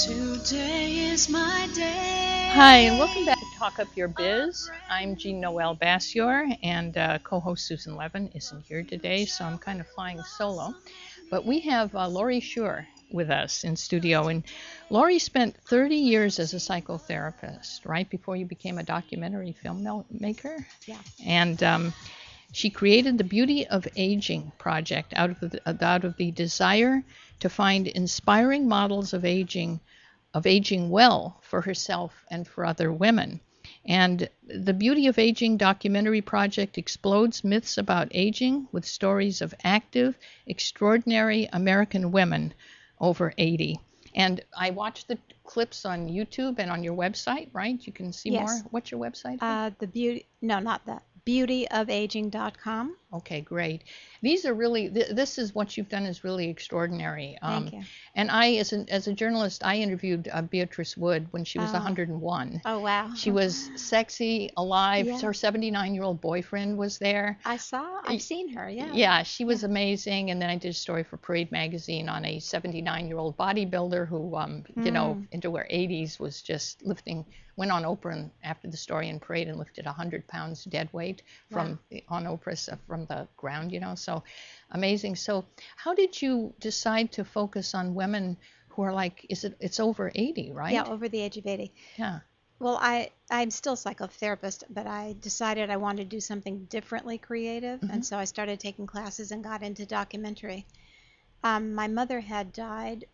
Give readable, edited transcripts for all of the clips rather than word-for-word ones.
Today is my day. Hi, and welcome back to Talk Up Your Biz. I'm Jean Noel Bassior, and co-host Susan Levin isn't here today, so I'm kind of flying solo. But we have Laurie Schur with us in studio, and Laurie spent 30 years as a psychotherapist, right, before you became a documentary filmmaker. Yeah. And she created the Beauty of Aging project out of the desire to find inspiring models of aging well for herself and for other women. And the Beauty of Aging documentary project explodes myths about aging with stories of active, extraordinary American women over 80. And I watched the clips on YouTube and on your website, right? You can see Yes. more. What's your website? Beautyofaging.com. Okay, great. These are really, this is what you've done is really extraordinary. Thank you. And I, as a journalist, I interviewed Beatrice Wood when she was 101. Oh, wow. She was sexy, alive. Yeah. Her 79-year-old boyfriend was there. I've seen her, yeah. Yeah, she was amazing. And then I did a story for Parade magazine on a 79-year-old bodybuilder who, into her 80s was just went on Oprah and after the story in Parade and lifted 100 pounds dead weight on Oprah's from the ground, So amazing. So how did you decide to focus on women who are like, it's over 80, right? Yeah, over the age of 80. Yeah. Well, I'm still a psychotherapist, but I decided I wanted to do something differently creative, and so I started taking classes and got into documentary. My mother had died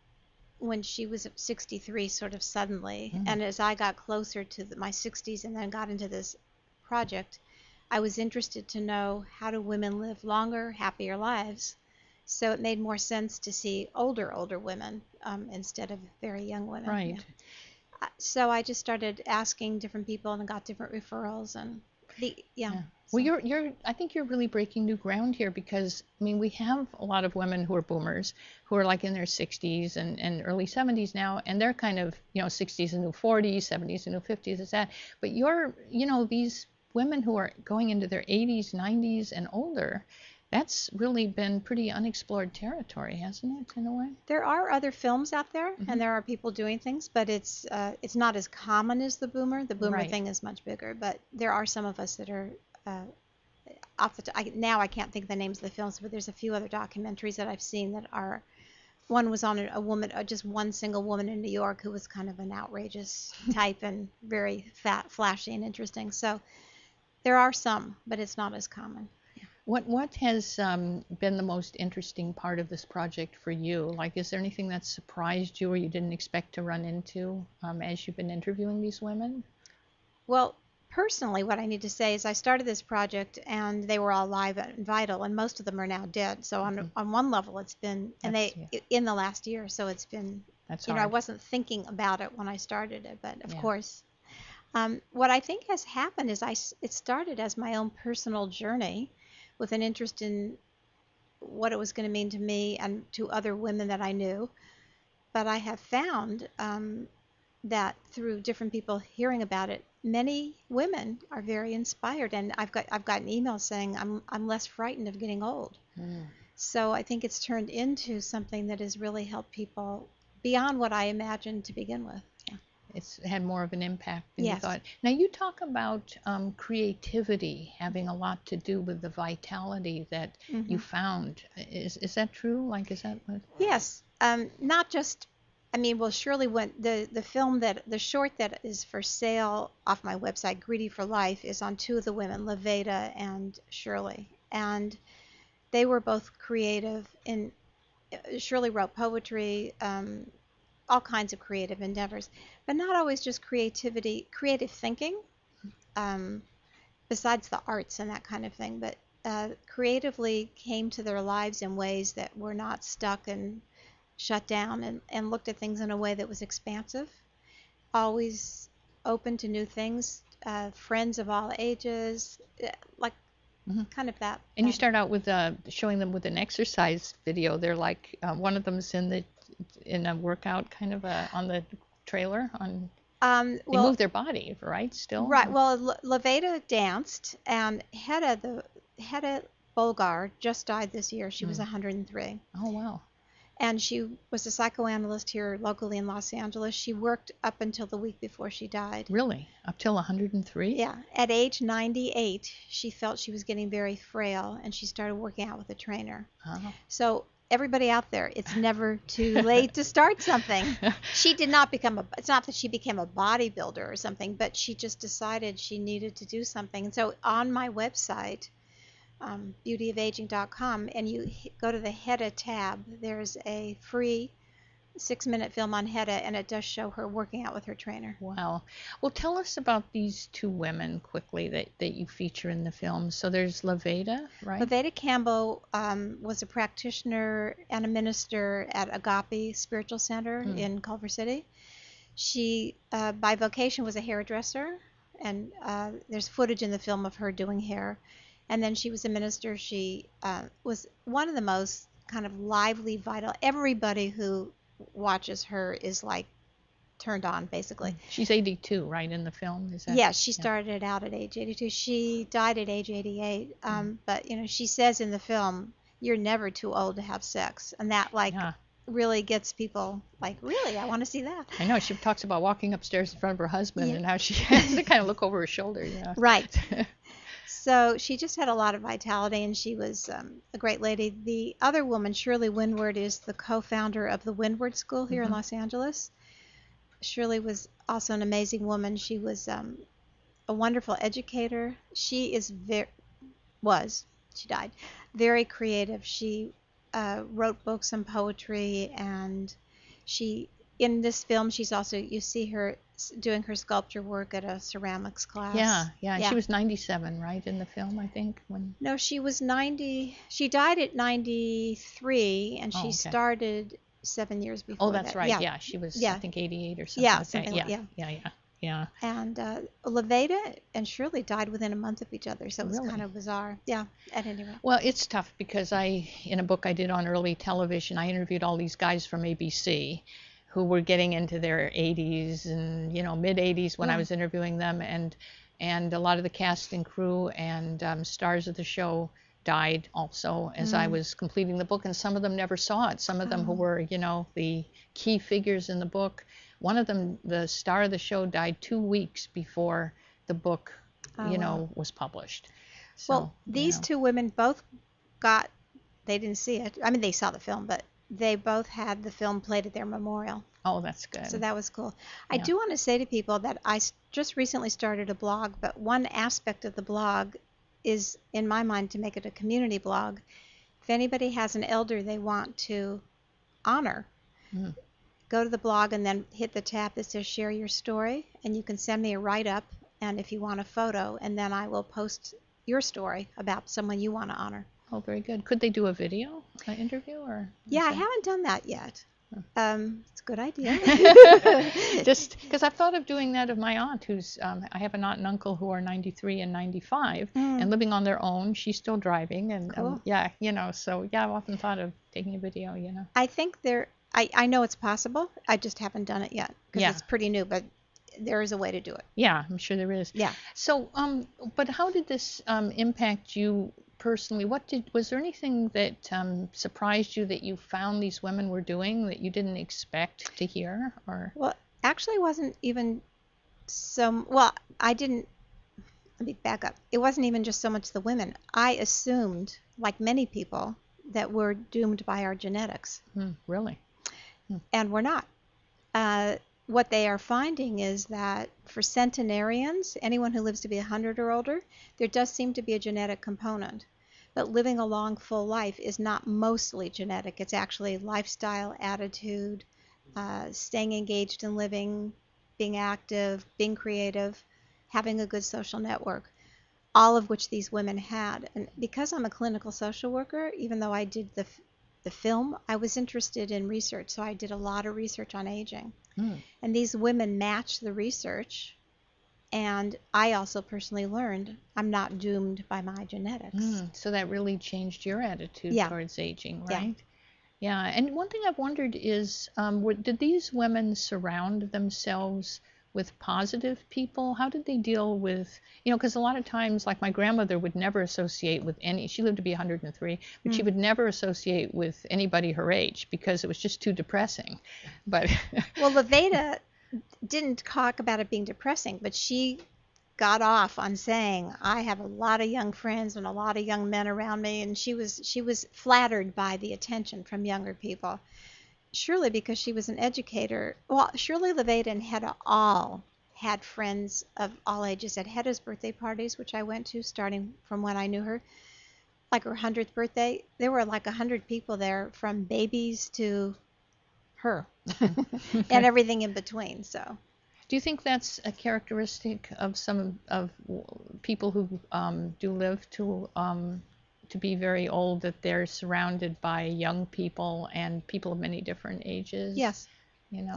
when she was 63, sort of suddenly, and as I got closer to my 60s and then got into this project, I was interested to know how do women live longer, happier lives. So it made more sense to see older women instead of very young women. Right. Yeah. So I just started asking different people and got different referrals and Well, I think you're really breaking new ground here because we have a lot of women who are boomers who are like in their 60s and early 70s now, and they're kind of 60s and new 40s, 70s and new 50s, is that. But these women who are going into their 80s, 90s, and older. That's really been pretty unexplored territory, hasn't it, in a way? There are other films out there, and there are people doing things, but it's not as common as the boomer. The boomer thing is much bigger, but there are some of us that are now I can't think of the names of the films, but there's a few other documentaries that I've seen that are. One was on a woman, just one single woman in New York who was kind of an outrageous type and very fat, flashy, and interesting. So there are some, but it's not as common. What has been the most interesting part of this project for you? Like, is there anything that surprised you or you didn't expect to run into as you've been interviewing these women? Well, personally, what I need to say is I started this project and they were all live and vital, and most of them are now dead. So on one level, it's been, in the last year, so it's been, That's I wasn't thinking about it when I started it, but of course. What I think has happened is it started as my own personal journey with an interest in what it was going to mean to me and to other women that I knew. But I have found that through different people hearing about it, many women are very inspired, and I've gotten emails saying I'm less frightened of getting old. So I think it's turned into something that has really helped people beyond what I imagined to begin with. It's had more of an impact than you thought. Now, you talk about creativity having a lot to do with the vitality that you found. Is that true? Like, is that what? Yes. Not just, Shirley went, the short that is for sale off my website, Greedy for Life, is on two of the women, Laveda and Shirley. And they were both creative. Shirley wrote poetry, all kinds of creative endeavors, but not always just creative thinking, besides the arts and that kind of thing, but creatively came to their lives in ways that were not stuck and shut down, and looked at things in a way that was expansive, always open to new things, friends of all ages, kind of that. And you start out with showing them with an exercise video. They're like, one of them's in a workout kind of on the trailer on. They move their body, right? Still. Right. Well, Laveda danced, and Hedda Bulgar just died this year. She was 103. Oh wow. And she was a psychoanalyst here locally in Los Angeles. She worked up until the week before she died. Really? Up till 103? Yeah. At age 98, she felt she was getting very frail, and she started working out with a trainer. Oh. So everybody out there, it's never too late to start something. She did not become it's not that she became a bodybuilder or something, but she just decided she needed to do something. And so on my website, beautyofaging.com, and you go to the HEDA tab, there's a free 6-minute film on HEDA, and it does show her working out with her trainer. Wow. Well, tell us about these two women quickly that you feature in the film. So there's Laveda, right? Laveda Campbell was a practitioner and a minister at Agape Spiritual Center in Culver City. She, by vocation, was a hairdresser, and there's footage in the film of her doing hair. And then she was a minister. She was one of the most kind of lively, vital. Everybody who watches her is like turned on, basically. She's 82, right, in the film? Is that? Yeah, she started out at age 82. She died at age 88. But, you know, she says in the film, you're never too old to have sex. And that, like, really gets people like, really, I want to see that. I know. She talks about walking upstairs in front of her husband and how she has to kind of look over her shoulder. Yeah. Right. So she just had a lot of vitality, and she was a great lady. The other woman, Shirley Windward, is the co-founder of the Windward School here in Los Angeles. Shirley was also an amazing woman. She was a wonderful educator. She is she died, very creative. She wrote books and poetry, and in this film, she's also, you see her doing her sculpture work at a ceramics class. Yeah. She was 97, right, in the film, I think? No, she was 90. She died at 93, and she started 7 years before. Oh, that's that. right. Yeah, she was, I think, 88 or something. Yeah, something like that. Yeah. And Laveda and Shirley died within a month of each other, so it was kind of bizarre. Yeah, at any rate. Well, it's tough because in a book I did on early television, I interviewed all these guys from ABC who were getting into their 80s and, you know, mid 80s when I was interviewing them, and a lot of the cast and crew and stars of the show died also as I was completing the book, and some of them never saw it. Some of them who were, you know, the key figures in the book. One of them, the star of the show, died 2 weeks before the book, was published. So, well, these two women both they didn't see it. I mean, they saw the film, but they both had the film played at their memorial. Oh, that's good. So that was cool. I do want to say to people that I just recently started a blog, but one aspect of the blog is, in my mind, to make it a community blog. If anybody has an elder they want to honor, go to the blog and then hit the tab that says share your story, and you can send me a write-up, and if you want a photo, and then I will post your story about someone you want to honor. Oh, very good. Could they do a video interview? Or? Yeah, I haven't done that yet. It's a good idea. Just because I've thought of doing that of my aunt, who's, I have an aunt and uncle who are 93 and 95 and living on their own. She's still driving. And cool. I've often thought of taking a video, I think I know it's possible. I just haven't done it yet because it's pretty new, but there is a way to do it. Yeah, I'm sure there is. Yeah. So, but how did this impact you personally? Was there anything that surprised you that you found these women were doing that you didn't expect to hear? Or well, actually, it wasn't even let me back up. It wasn't even just so much the women. I assumed, like many people, that we're doomed by our genetics. Really? And we're not. What they are finding is that for centenarians, anyone who lives to be 100 or older, there does seem to be a genetic component. But living a long, full life is not mostly genetic. It's actually lifestyle, attitude, staying engaged in living, being active, being creative, having a good social network, all of which these women had. And because I'm a clinical social worker, even though I did the film, I was interested in research, so I did a lot of research on aging. And these women matched the research, and I also personally learned I'm not doomed by my genetics. So that really changed your attitude towards aging, right? Yeah. And one thing I've wondered is, did these women surround themselves with positive people? How did they deal with, because a lot of times, like my grandmother would never associate with she lived to be 103, but she would never associate with anybody her age because it was just too depressing. But well, Leveda didn't talk about it being depressing, but she got off on saying, I have a lot of young friends and a lot of young men around me, and she was flattered by the attention from younger people. Surely because she was an educator. Well, Shirley, Leveda, and Hedda all had friends of all ages at Hedda's birthday parties, which I went to starting from when I knew her. Like her 100th birthday, there were like 100 people there, from babies to her, and everything in between. So, do you think that's a characteristic of some of people who do live to be very old, that they're surrounded by young people and people of many different ages? Yes.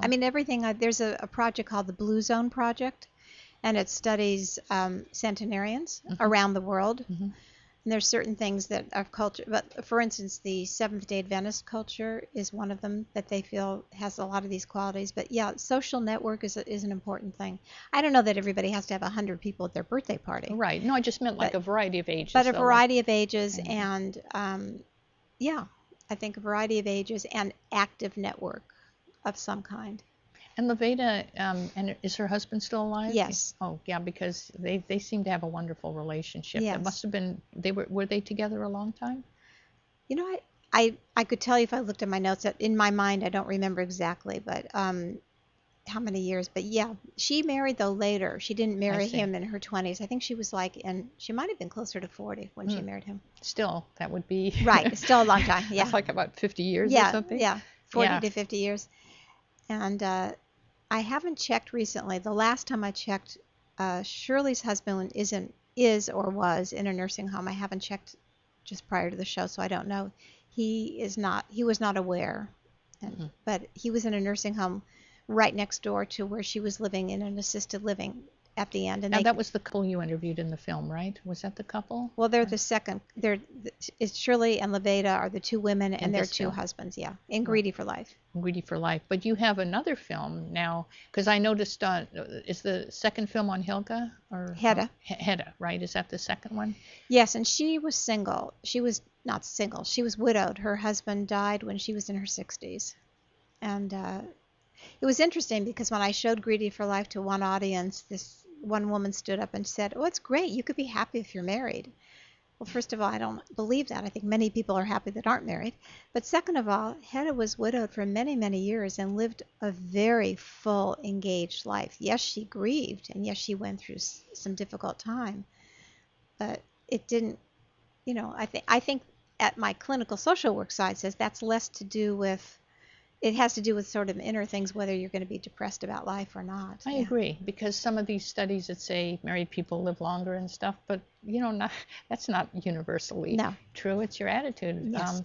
I mean, everything. There's a project called the Blue Zone Project, and it studies centenarians around the world. And there's certain things that are culture, but for instance, the Seventh-day Adventist culture is one of them that they feel has a lot of these qualities. But yeah, social network is an important thing. I don't know that everybody has to have 100 people at their birthday party. Right. No, I just meant like a variety of ages. But a variety of ages, and yeah, I think a variety of ages and active network of some kind. And Leveda, and is her husband still alive? Yes. Oh, yeah, because they seem to have a wonderful relationship. Yes. It must have been, were they together a long time? You know, I could tell you if I looked at my notes. In my mind, I don't remember exactly, but how many years. But yeah, she married though later. She didn't marry him in her 20s. I think she was she might have been closer to 40 when she married him. Still, that would be right. Still a long time. Yeah. That's like about 50 years or something. Yeah, 40 to 50 years. And I haven't checked recently. The last time I checked, Shirley's husband is or was in a nursing home. I haven't checked just prior to the show, so I don't know. He was not aware, but he was in a nursing home right next door to where she was living in an assisted living at the end. And now that was the couple you interviewed in the film, right? Was that the couple? Well, they're the second. It's Shirley and Leveda are the two women and their two husbands. Yeah, in Greedy for Life. Greedy for Life. But you have another film now, because I noticed is the second film on Helga or Hedda? Hedda, right? Is that the second one? Yes, and she was single. She was not single. She was widowed. Her husband died when she was in her 60s, and it was interesting because when I showed Greedy for Life to one audience, this one woman stood up and said, "Oh, it's great. You could be happy if you're married." Well, first of all, I don't believe that. I think many people are happy that aren't married. But second of all, Hedda was widowed for many, many years and lived a very full, engaged life. Yes, she grieved, and yes, she went through some difficult time. But it didn't, I think at my clinical social work side says that's less to do with, it has to do with sort of inner things, whether you're going to be depressed about life or not. I agree, because some of these studies that say married people live longer and stuff, but that's not universally true. It's your attitude. Yes.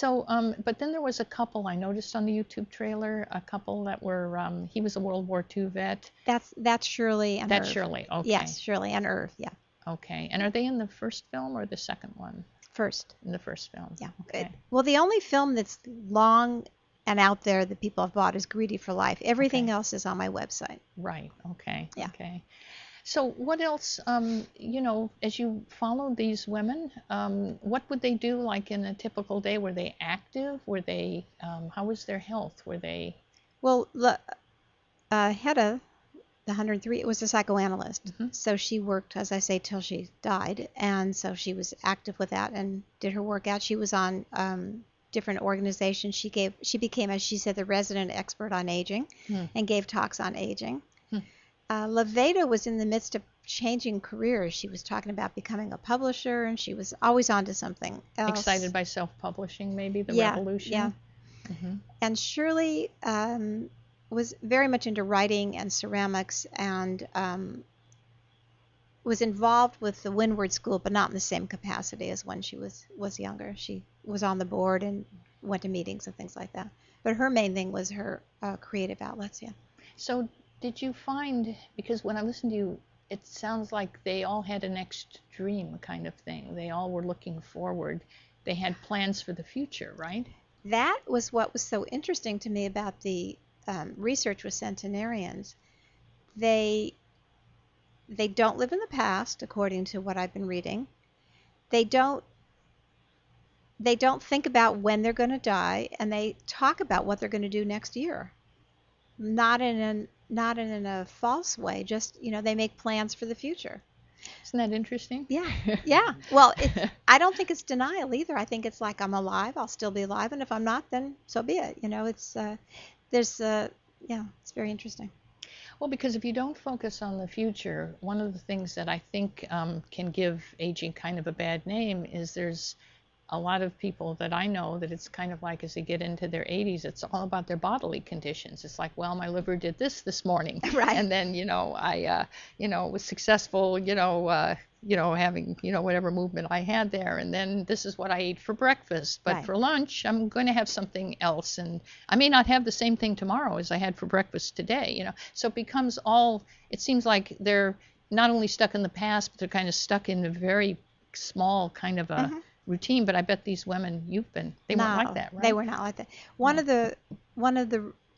But then there was a couple I noticed on the YouTube trailer, a couple that were, he was a World War II vet. That's Shirley and That's Irv. Shirley, okay. Yes, Shirley and Irv, yeah. Okay, and are they in the first film or the second one? First. In the first film. Yeah. Okay. Well, the only film that's long and out there that people have bought is Greedy for Life. Everything else is on my website. Right. Okay. Yeah. Okay. So what else, as you follow these women, what would they do like in a typical day? Were they active? Were they, how was their health? Were they? Well, Hedda, the 103, was a psychoanalyst. So she worked, as I say, till she died. And so she was active with that and did her work out. She was on different organizations. She became, as she said, the resident expert on aging and gave talks on aging. Leveda was in the midst of changing careers. She was talking about becoming a publisher, and she was always on to something else. Excited by self-publishing, maybe, the revolution? Yeah. And Shirley was very much into writing and ceramics, and was involved with the Windward School, but not in the same capacity as when she was younger. She was on the board and went to meetings and things like that. But her main thing was her creative outlets, yeah. So did you find, because when I listened to you, it sounds like they all had an extreme kind of thing. They all were looking forward. They had plans for the future, right? That was what was so interesting to me about the research with centenarians. they don't live in the past, according to what I've been reading. They don't think about when they're going to die, and they talk about what they're going to do next year. Not in a false way, just, they make plans for the future. Isn't that interesting? Yeah. Yeah. Well, I don't think it's denial either. I think it's like, I'm alive, I'll still be alive, and if I'm not, then so be it. It's very interesting. Well, because if you don't focus on the future, one of the things that I think can give aging kind of a bad name is there's a lot of people that I know that it's kind of like as they get into their 80s, it's all about their bodily conditions. It's like, well, my liver did this morning, right? And then I was successful, having whatever movement I had there, and then this is what I ate for breakfast, but right. For lunch I'm going to have something else, and I may not have the same thing tomorrow as I had for breakfast today. So it becomes it seems like they're not only stuck in the past, but they're kind of stuck in a very small kind of a routine. But I bet these women they weren't like that, right? They were not like that. One of the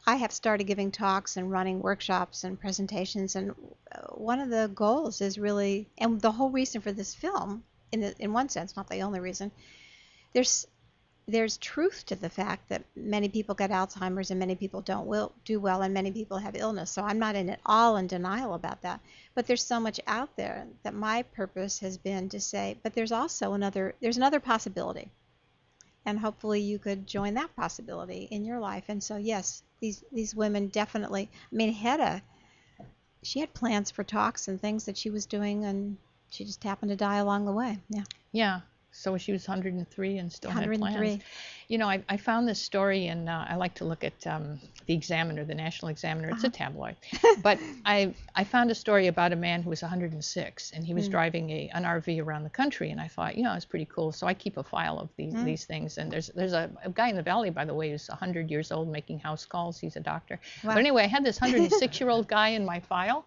I have started giving talks and running workshops and presentations, and one of the goals is really, and the whole reason for this film, in one sense, not the only reason, there's truth to the fact that many people get Alzheimer's and many people don't do well, and many people have illness. So I'm not at all in denial about that. But there's so much out there that my purpose has been to say, but there's also another possibility. And hopefully you could join that possibility in your life. And so, yes, these women definitely, she had plans for talks and things that she was doing, and she just happened to die along the way. Yeah. Yeah. So she was 103 and still had 103. plans. I found this story, and I like to look at the Examiner, the National Examiner. It's a tabloid. But I found a story about a man who was 106, and he was driving an RV around the country, and I thought, it's pretty cool. So I keep a file of these things. And there's a guy in the valley, by the way, who's 100 years old making house calls. He's a doctor. Wow. But anyway, I had this 106-year-old guy in my file.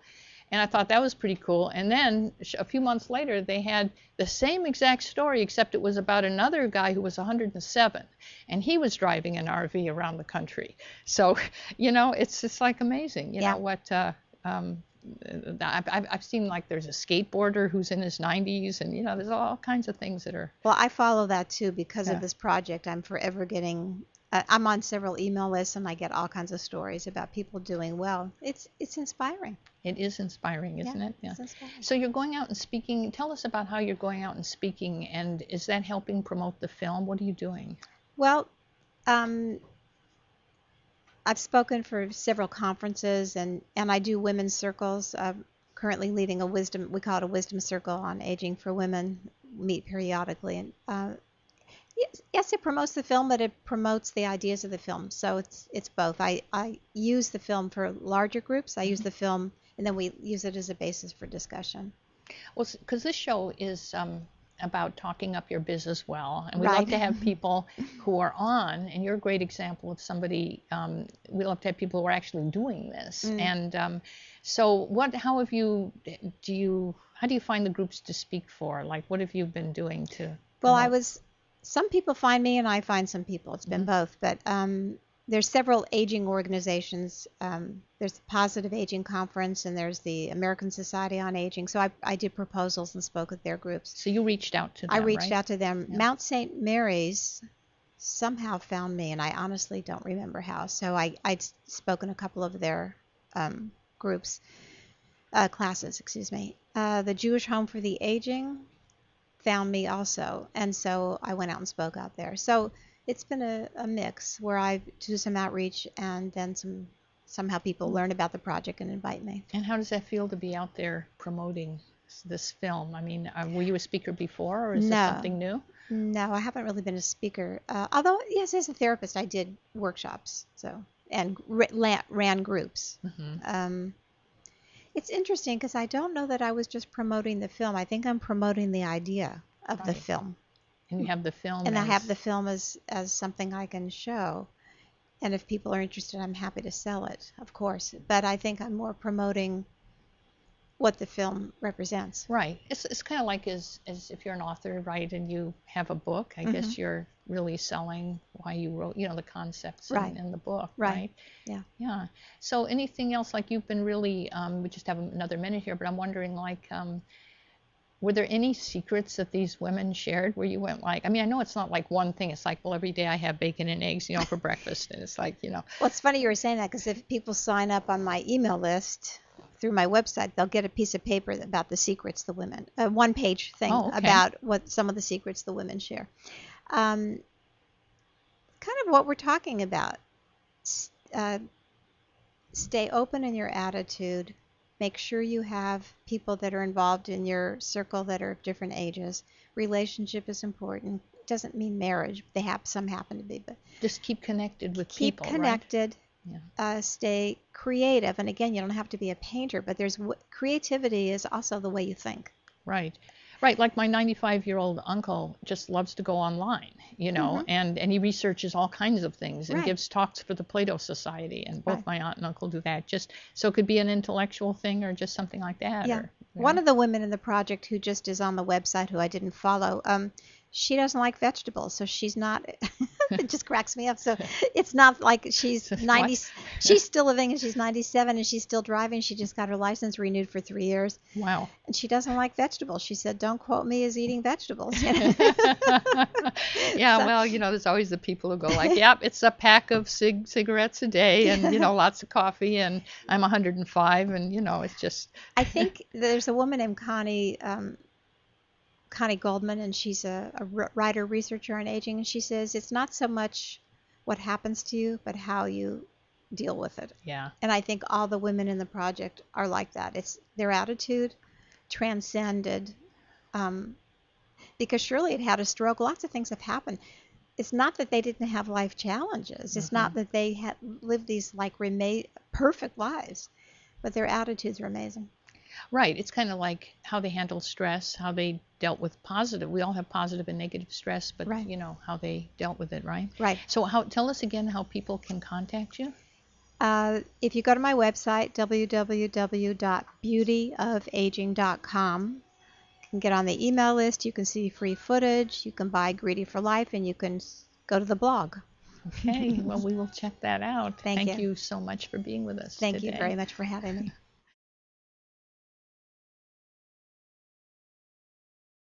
And I thought that was pretty cool. And then a few months later, they had the same exact story, except it was about another guy who was 107. And he was driving an RV around the country. So, it's like amazing, what I've seen. Like, there's a skateboarder who's in his 90s, and, there's all kinds of things that are. Well, I follow that, too, because of this project. I'm forever getting. I'm on several email lists, and I get all kinds of stories about people doing well. It's inspiring. It is inspiring, isn't it? Yeah. It's inspiring. So you're going out and speaking. Tell us about how you're going out and speaking, and is that helping promote the film? What are you doing? Well, I've spoken for several conferences, and I do women's circles. I'm currently leading we call it a wisdom circle on aging for women, meet periodically. And yes, it promotes the film, but it promotes the ideas of the film. So it's both. I use the film for larger groups. I use the film, and then we use it as a basis for discussion. Well, because this show is about talking up your biz as well, and we love to have people who are on, and you're a great example of somebody. We love to have people who are actually doing this. And so how do you find the groups to speak for? Like, what have you been doing to? Well, some people find me, and I find some people. It's been both, but there's several aging organizations. There's the Positive Aging Conference, and there's the American Society on Aging. So I did proposals and spoke at their groups. So you reached out to them, I reached right? out to them. Yeah. Mount St. Mary's somehow found me, and I honestly don't remember how. So I'd spoken a couple of their classes, The Jewish Home for the Aging found me also, and so I went out and spoke out there. So it's been a mix where I do some outreach, and then somehow people learn about the project and invite me. And how does that feel to be out there promoting this film? I mean, were you a speaker before, or is this something new? No, I haven't really been a speaker. Although, yes, as a therapist, I did workshops, and ran groups. It's interesting because I don't know that I was just promoting the film. I think I'm promoting the idea of the film. And you have the film. And I have the film as something I can show. And if people are interested, I'm happy to sell it, of course. But I think I'm more promoting what the film represents. Right. It's kind of like as if you're an author, right, and you have a book. I guess you're really selling why you wrote, the concepts in the book, right? Yeah. Yeah. So anything else, like you've been really, we just have another minute here, but I'm wondering, like, were there any secrets that these women shared where you went like, I mean, I know it's not like one thing. It's like, well, every day I have bacon and eggs, for breakfast. And it's like, Well, it's funny you were saying that, because if people sign up on my email list through my website, they'll get a piece of paper about the secrets the women, a one-page thing about what some of the secrets the women share. Kind of what we're talking about. Stay open in your attitude. Make sure you have people that are involved in your circle that are of different ages. Relationship is important. It doesn't mean marriage. Some happen to be, but just keep connected with people. Keep connected. Right? Yeah. Stay creative. And again, you don't have to be a painter, but creativity is also the way you think. Right. Right, like my 95-year-old uncle just loves to go online, and he researches all kinds of things and gives talks for the Plato Society, and both my aunt and uncle do that. Just so it could be an intellectual thing or just something like that. Yeah. One of the women in the project who just is on the website, who I didn't follow, she doesn't like vegetables, so she's not. It just cracks me up. So it's not like she's 90. She's still living, and she's 97, and she's still driving. She just got her license renewed for 3 years. Wow. And she doesn't like vegetables. She said, "Don't quote me as eating vegetables." Yeah. Well, there's always the people who go like, "Yep, it's a pack of cigarettes a day, and lots of coffee, and I'm 105, and it's just." I think there's a woman named Connie Goldman, and she's a writer, researcher on aging, and she says it's not so much what happens to you, but how you deal with it. Yeah. And I think all the women in the project are like that. It's their attitude transcended, because Shirley had a stroke. Lots of things have happened. It's not that they didn't have life challenges. It's not that they had lived these perfect lives, but their attitudes are amazing. Right. It's kind of like how they handled stress, how they dealt with positive. We all have positive and negative stress, but how they dealt with it, right? Right. So tell us again how people can contact you. If you go to my website, www.beautyofaging.com, you can get on the email list. You can see free footage. You can buy Greedy for Life, and you can go to the blog. Okay. Well, we will check that out. Thank you so much for being with us today. Thank you very much for having me.